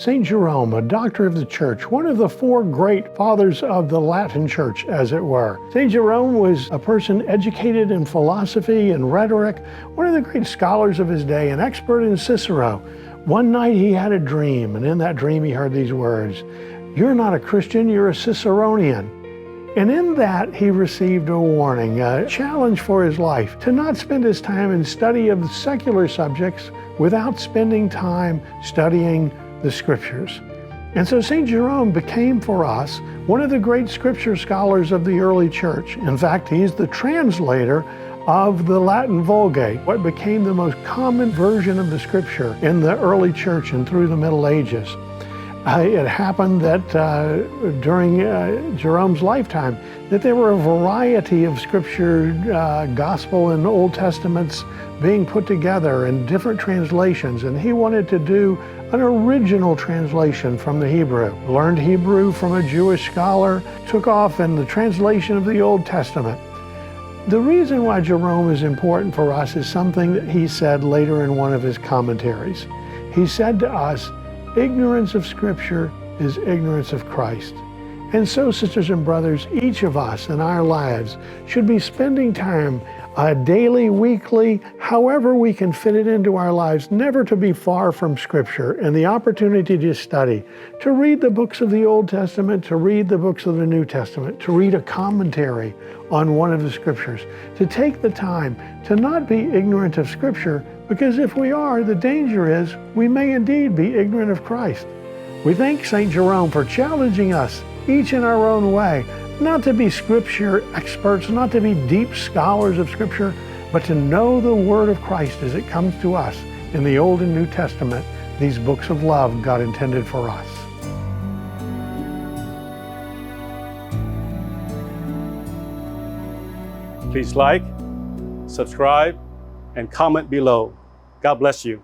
St. Jerome, a doctor of the church, one of the four great fathers of the Latin church, as it were. St. Jerome was a person educated in philosophy and rhetoric, one of the great scholars of his day, an expert in Cicero. One night he had a dream, and in that dream he heard these words, "You're not a Christian, you're a Ciceronian." And in that, he received a warning, a challenge for his life, to not spend his time in study of secular subjects without spending time studying the Scriptures. And so St. Jerome became for us one of the great Scripture scholars of the early church. In fact, he's the translator of the Latin Vulgate, what became the most common version of the Scripture in the early church and through the Middle Ages. It happened that during Jerome's lifetime that there were a variety of Scripture, Gospel and Old Testaments being put together in different translations, and he wanted to do an original translation from the Hebrew. Learned Hebrew from a Jewish scholar, took off in the translation of the Old Testament. The reason why Jerome is important for us is something that he said later in one of his commentaries. He said to us, "Ignorance of Scripture is ignorance of Christ." And so, sisters and brothers, each of us in our lives should be spending time daily, weekly, however we can fit it into our lives, never to be far from Scripture and the opportunity to study, to read the books of the Old Testament, to read the books of the New Testament, to read a commentary on one of the Scriptures, to take the time to not be ignorant of Scripture, because if we are, the danger is we may indeed be ignorant of Christ. We thank St. Jerome for challenging us, each in our own way, not to be Scripture experts, not to be deep scholars of Scripture, but to know the Word of Christ as it comes to us in the Old and New Testament, these books of love God intended for us. Please like, subscribe, and comment below. God bless you.